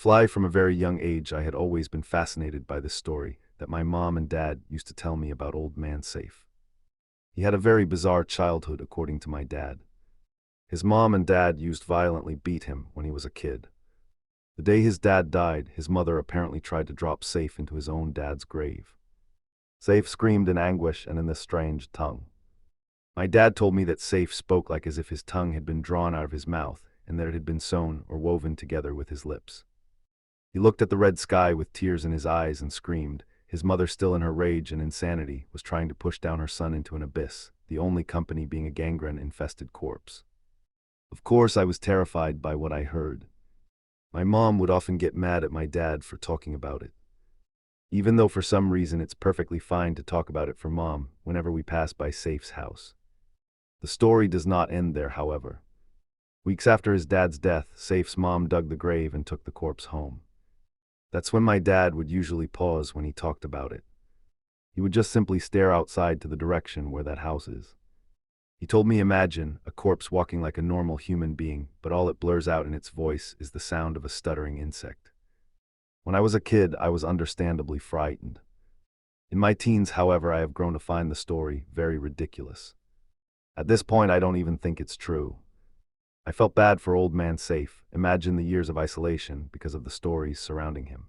Fly from a very young age, I had always been fascinated by this story that my mom and dad used to tell me about Old Man Saif. He had a very bizarre childhood, according to my dad. His mom and dad used violently beat him when he was a kid. The day his dad died, his mother apparently tried to drop Saif into his own dad's grave. Saif screamed in anguish and in this strange tongue. My dad told me that Saif spoke like as if his tongue had been drawn out of his mouth and that it had been sewn or woven together with his lips. He looked at the red sky with tears in his eyes and screamed. His mother, still in her rage and insanity, was trying to push down her son into an abyss, the only company being a gangrene-infested corpse. Of course, I was terrified by what I heard. My mom would often get mad at my dad for talking about it, even though for some reason it's perfectly fine to talk about it for mom whenever we pass by Saif's house. The story does not end there, however. Weeks after his dad's death, Saif's mom dug the grave and took the corpse home. That's when my dad would usually pause when he talked about it. He would just simply stare outside to the direction where that house is. He told me, imagine a corpse walking like a normal human being, but all it blurs out in its voice is the sound of a stuttering insect. When I was a kid, I was understandably frightened. In my teens, however, I have grown to find the story very ridiculous. At this point, I don't even think it's true. I felt bad for Old Man Saif. Imagine the years of isolation because of the stories surrounding him.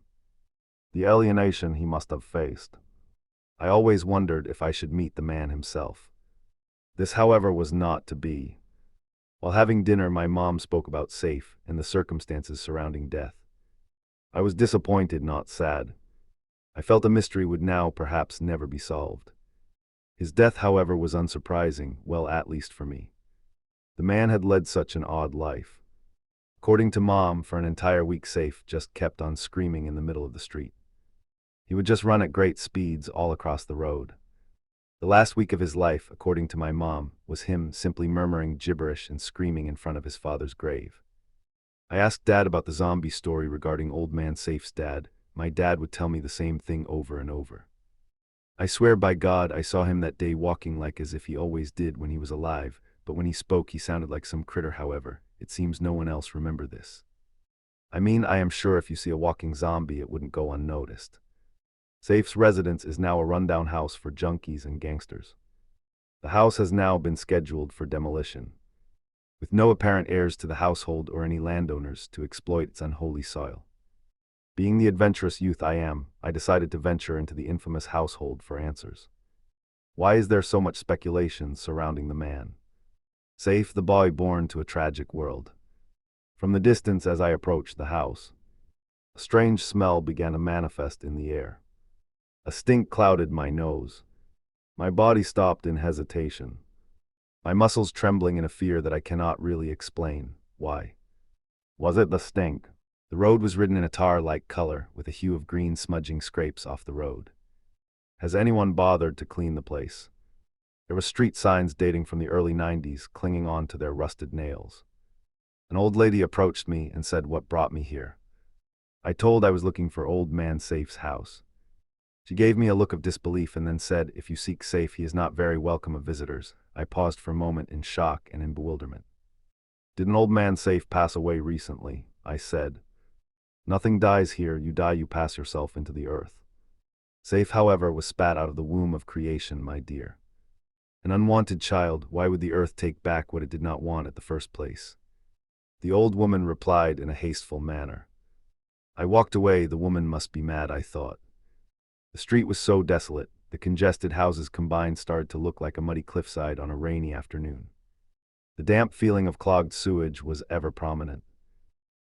The alienation he must have faced. I always wondered if I should meet the man himself. This, however, was not to be. While having dinner, my mom spoke about Saif and the circumstances surrounding death. I was disappointed, not sad. I felt a mystery would now perhaps never be solved. His death, however, was unsurprising, well, at least for me. The man had led such an odd life. According to Mom, for an entire week Saif just kept on screaming in the middle of the street. He would just run at great speeds all across the road. The last week of his life, according to my mom, was him simply murmuring gibberish and screaming in front of his father's grave. I asked Dad about the zombie story regarding Old Man Saif's dad. My dad would tell me the same thing over and over. I swear by God, I saw him that day walking like as if he always did when he was alive, but when he spoke he sounded like some critter. However, it seems no one else remember this. I mean, I am sure if you see a walking zombie it wouldn't go unnoticed. Saif's residence is now a rundown house for junkies and gangsters. The house has now been scheduled for demolition, with no apparent heirs to the household or any landowners to exploit its unholy soil. Being the adventurous youth I am, I decided to venture into the infamous household for answers. Why is there so much speculation surrounding the man? Saif, the boy born to a tragic world. From the distance as I approached the house, a strange smell began to manifest in the air. A stink clouded my nose. My body stopped in hesitation, my muscles trembling in a fear that I cannot really explain. Why? Was it the stink? The road was written in a tar-like color, with a hue of green smudging scrapes off the road. Has anyone bothered to clean the place? There were street signs dating from the early 90s, clinging on to their rusted nails. An old lady approached me and said what brought me here. I told I was looking for Old Man Saif's house. She gave me a look of disbelief and then said, if you seek Saif, he is not very welcome of visitors. I paused for a moment in shock and in bewilderment. Did an Old Man Saif pass away recently? I said. Nothing dies here, you die, you pass yourself into the earth. Saif, however, was spat out of the womb of creation, my dear. An unwanted child, why would the earth take back what it did not want at the first place? The old woman replied in a hasteful manner. I walked away. The woman must be mad, I thought. The street was so desolate, the congested houses combined started to look like a muddy cliffside on a rainy afternoon. The damp feeling of clogged sewage was ever prominent.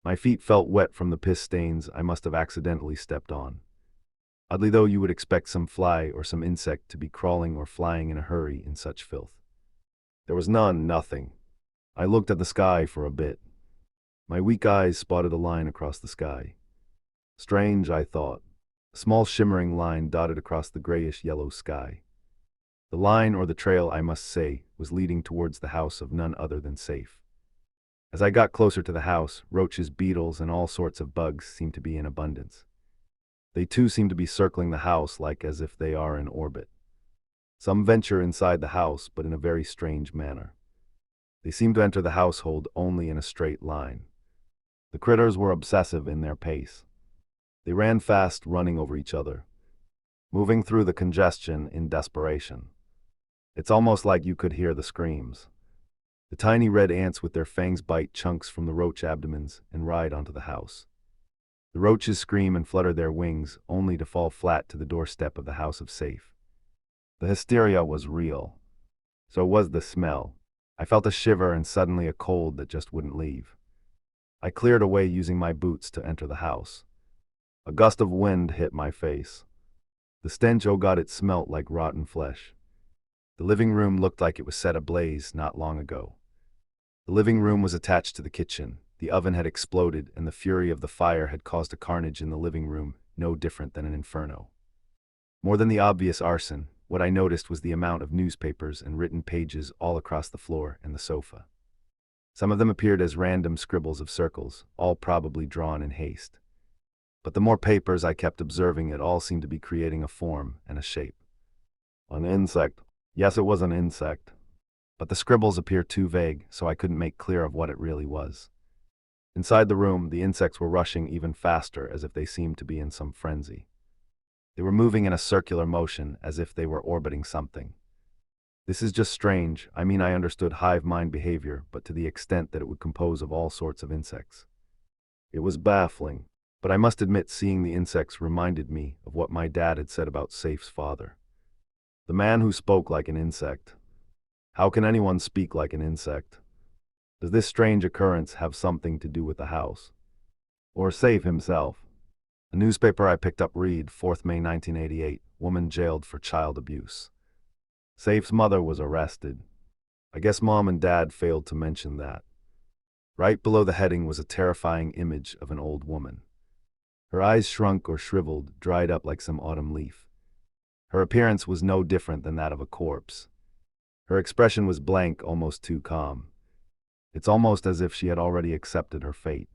My feet felt wet from the piss stains I must have accidentally stepped on. Oddly though, you would expect some fly or some insect to be crawling or flying in a hurry in such filth. There was none, nothing. I looked at the sky for a bit. My weak eyes spotted a line across the sky. Strange, I thought. A small shimmering line dotted across the grayish-yellow sky. The line, or the trail I must say, was leading towards the house of none other than Saif. As I got closer to the house, roaches, beetles, and all sorts of bugs seemed to be in abundance. They too seem to be circling the house like as if they are in orbit. Some venture inside the house, but in a very strange manner. They seem to enter the household only in a straight line. The critters were obsessive in their pace. They ran fast, running over each other, moving through the congestion in desperation. It's almost like you could hear the screams. The tiny red ants with their fangs bite chunks from the roach abdomens and ride onto the house. The roaches scream and flutter their wings, only to fall flat to the doorstep of the house of Saif. The hysteria was real. So was the smell. I felt a shiver and suddenly a cold that just wouldn't leave. I cleared away using my boots to enter the house. A gust of wind hit my face. The stench, oh God, it smelt like rotten flesh. The living room looked like it was set ablaze not long ago. The living room was attached to the kitchen. The oven had exploded, and the fury of the fire had caused a carnage in the living room, no different than an inferno. More than the obvious arson, what I noticed was the amount of newspapers and written pages all across the floor and the sofa. Some of them appeared as random scribbles of circles, all probably drawn in haste. But the more papers I kept observing, it all seemed to be creating a form and a shape. An insect. Yes, it was an insect. But the scribbles appeared too vague, so I couldn't make clear of what it really was. Inside the room, the insects were rushing even faster, as if they seemed to be in some frenzy. They were moving in a circular motion, as if they were orbiting something. This is just strange. I mean, I understood hive mind behavior, but to the extent that it would compose of all sorts of insects. It was baffling, but I must admit seeing the insects reminded me of what my dad had said about Saif's father. The man who spoke like an insect. How can anyone speak like an insect? Does this strange occurrence have something to do with the house? Or Saif himself? A newspaper I picked up read, 4th May 1988, woman jailed for child abuse. Saif's mother was arrested. I guess mom and dad failed to mention that. Right below the heading was a terrifying image of an old woman. Her eyes shrunk or shriveled, dried up like some autumn leaf. Her appearance was no different than that of a corpse. Her expression was blank, almost too calm. It's almost as if she had already accepted her fate.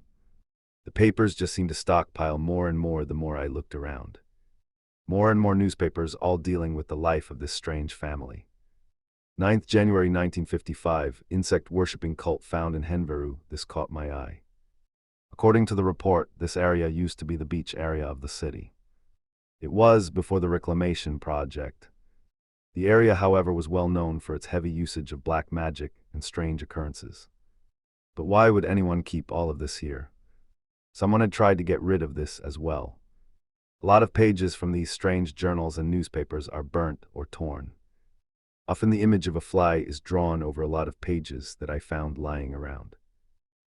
The papers just seemed to stockpile more and more the more I looked around. More and more newspapers, all dealing with the life of this strange family. 9th January 1955, insect-worshipping cult found in Henveru. This caught my eye. According to the report, this area used to be the beach area of the city. It was before the reclamation project. The area, however, was well known for its heavy usage of black magic and strange occurrences. But why would anyone keep all of this here? Someone had tried to get rid of this as well. A lot of pages from these strange journals and newspapers are burnt or torn. Often the image of a fly is drawn over a lot of pages that I found lying around.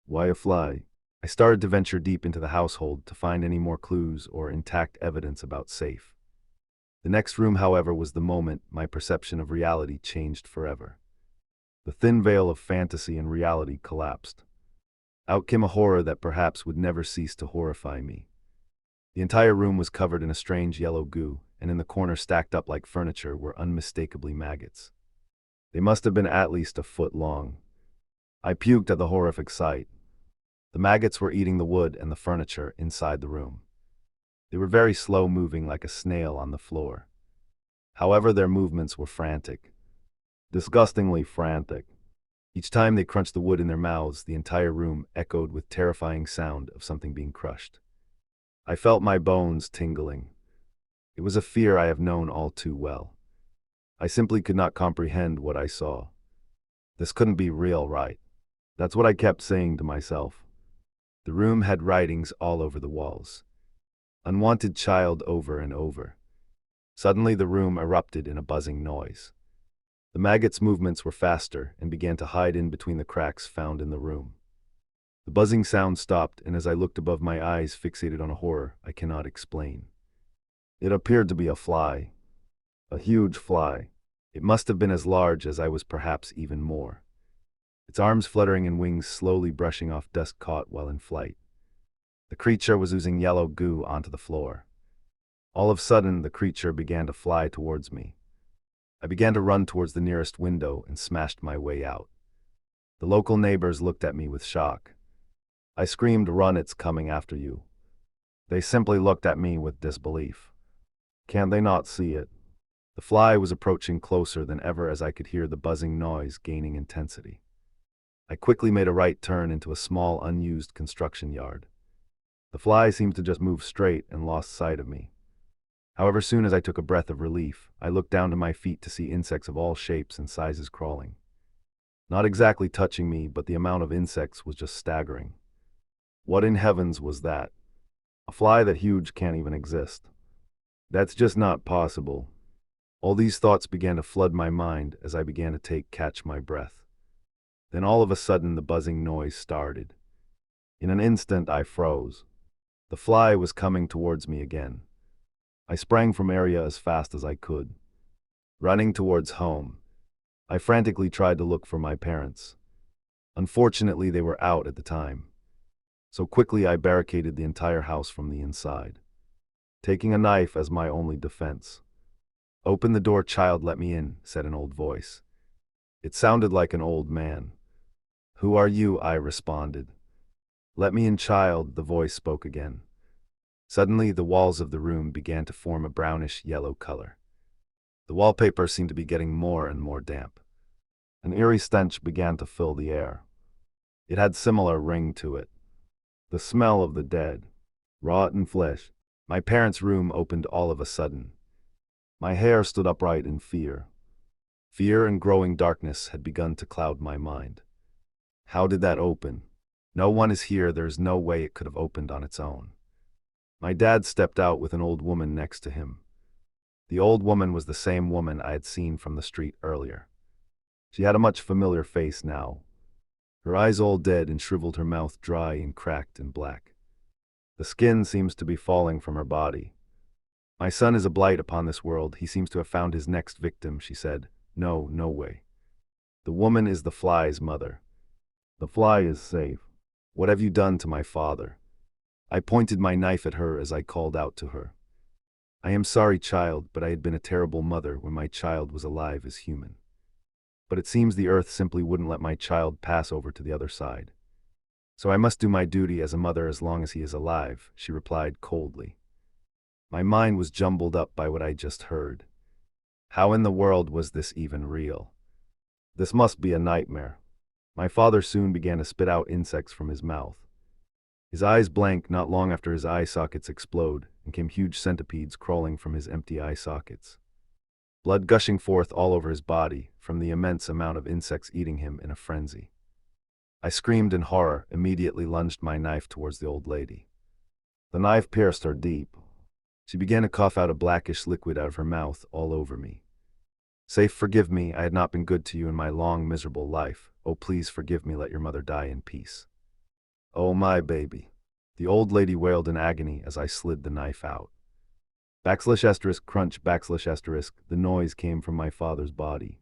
Why a fly? I started to venture deep into the household to find any more clues or intact evidence about Saif. The next room, however, was the moment my perception of reality changed forever. The thin veil of fantasy and reality collapsed. Out came a horror that perhaps would never cease to horrify me. The entire room was covered in a strange yellow goo, and in the corner, stacked up like furniture, were unmistakably maggots. They must have been at least a foot long. I puked at the horrific sight. The maggots were eating the wood and the furniture inside the room. They were very slow, moving like a snail on the floor. However, their movements were frantic. Disgustingly frantic. Each time they crunched the wood in their mouths, the entire room echoed with terrifying sound of something being crushed. I felt my bones tingling. It was a fear I have known all too well. I simply could not comprehend what I saw. This couldn't be real, right? That's what I kept saying to myself. The room had writings all over the walls. Unwanted child over and over. Suddenly the room erupted in a buzzing noise. The maggots' movements were faster and began to hide in between the cracks found in the room. The buzzing sound stopped, and as I looked above, my eyes fixated on a horror I cannot explain. It appeared to be a fly. A huge fly. It must have been as large as I was, perhaps even more. Its arms fluttering and wings slowly brushing off dust caught while in flight. The creature was oozing yellow goo onto the floor. All of a sudden, the creature began to fly towards me. I began to run towards the nearest window and smashed my way out. The local neighbors looked at me with shock. I screamed, "Run, it's coming after you." They simply looked at me with disbelief. Can they not see it? The fly was approaching closer than ever as I could hear the buzzing noise gaining intensity. I quickly made a right turn into a small, unused construction yard. The fly seemed to just move straight and lost sight of me. However, soon as I took a breath of relief, I looked down to my feet to see insects of all shapes and sizes crawling. Not exactly touching me, but the amount of insects was just staggering. What in heavens was that? A fly that huge can't even exist. That's just not possible. All these thoughts began to flood my mind as I began to catch my breath. Then all of a sudden the buzzing noise started. In an instant I froze. The fly was coming towards me again. I sprang from area as fast as I could. Running towards home, I frantically tried to look for my parents. Unfortunately, they were out at the time. So quickly I barricaded the entire house from the inside, taking a knife as my only defense. "Open the door, child, let me in," said an old voice. It sounded like an old man. "Who are you?" I responded. "Let me in, child," the voice spoke again. Suddenly, the walls of the room began to form a brownish-yellow color. The wallpaper seemed to be getting more and more damp. An eerie stench began to fill the air. It had similar ring to it. The smell of the dead, rotten flesh. My parents' room opened all of a sudden. My hair stood upright in fear. Fear and growing darkness had begun to cloud my mind. How did that open? No one is here, there's no way it could have opened on its own. My dad stepped out with an old woman next to him. The old woman was the same woman I had seen from the street earlier. She had a much familiar face now. Her eyes all dead and shriveled, her mouth dry and cracked and black. The skin seems to be falling from her body. "My son is a blight upon this world. He seems to have found his next victim," she said. "No, no way. The woman is the fly's mother. The fly is safe. What have you done to my father?" I pointed my knife at her as I called out to her. "I am sorry, child, but I had been a terrible mother when my child was alive as human. But it seems the earth simply wouldn't let my child pass over to the other side. So I must do my duty as a mother as long as he is alive," she replied coldly. My mind was jumbled up by what I just heard. How in the world was this even real? This must be a nightmare. My father soon began to spit out insects from his mouth. His eyes blank. Not long after, his eye sockets explode, and came huge centipedes crawling from his empty eye sockets. Blood gushing forth all over his body from the immense amount of insects eating him in a frenzy. I screamed in horror, immediately lunged my knife towards the old lady. The knife pierced her deep. She began to cough out a blackish liquid out of her mouth all over me. "Saif, forgive me. I had not been good to you in my long, miserable life. Oh, please forgive me. Let your mother die in peace." "Oh, my baby," the old lady wailed in agony as I slid the knife out. Crunch, the noise came from my father's body.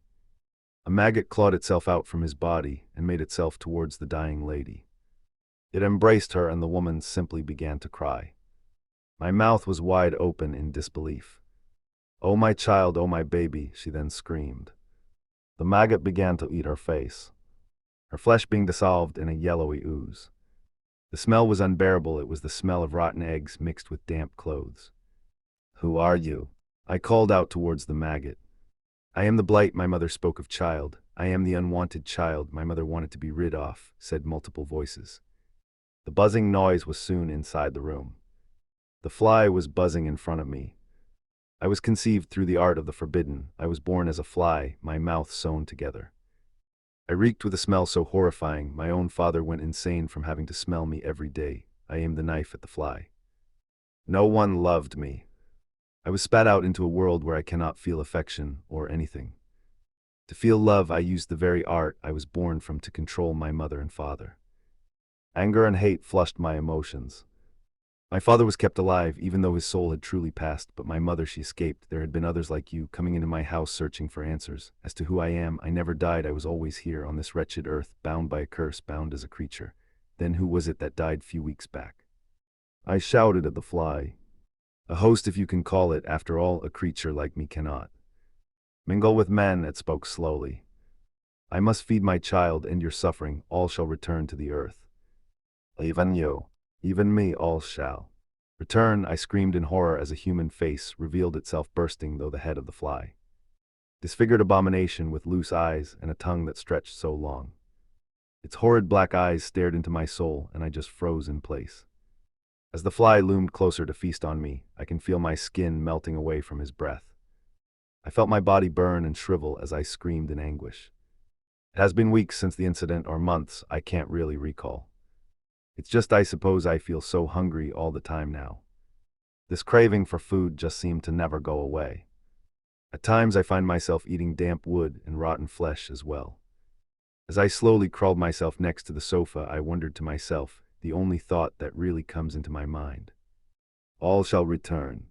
A maggot clawed itself out from his body and made itself towards the dying lady. It embraced her, and the woman simply began to cry. My mouth was wide open in disbelief. "Oh, my child, oh, my baby," she then screamed. The maggot began to eat her face, her flesh being dissolved in a yellowy ooze. The smell was unbearable. It was the smell of rotten eggs mixed with damp clothes. "Who are you?" I called out towards the maggot. "I am the blight my mother spoke of, child. I am the unwanted child my mother wanted to be rid of," said multiple voices. The buzzing noise was soon inside the room. The fly was buzzing in front of me. I was conceived through the art of the forbidden. I was born as a fly, my mouth sewn together. I reeked with a smell so horrifying, my own father went insane from having to smell me every day. I aimed the knife at the fly. No one loved me. I was spat out into a world where I cannot feel affection or anything. To feel love, I used the very art I was born from to control my mother and father. Anger and hate flushed my emotions. My father was kept alive, even though his soul had truly passed, but my mother, she escaped. There had been others like you, coming into my house searching for answers. As to who I am, I never died. I was always here, on this wretched earth, bound by a curse, bound as a creature. Then who was it that died few weeks back? I shouted at the fly. A host, if you can call it. After all, a creature like me cannot mingle with men, it spoke slowly. I must feed my child, end your suffering. All shall return to the earth. Even you. Even me, all shall return, I screamed in horror as a human face revealed itself, bursting through the head of the fly. Disfigured abomination with loose eyes and a tongue that stretched so long. Its horrid black eyes stared into my soul, and I just froze in place. As the fly loomed closer to feast on me, I can feel my skin melting away from his breath. I felt my body burn and shrivel as I screamed in anguish. It has been weeks since the incident, or months, I can't really recall. It's just I suppose I feel so hungry all the time now. This craving for food just seemed to never go away. At times I find myself eating damp wood and rotten flesh as well. As I slowly crawled myself next to the sofa, I wondered to myself, the only thought that really comes into my mind. All shall return.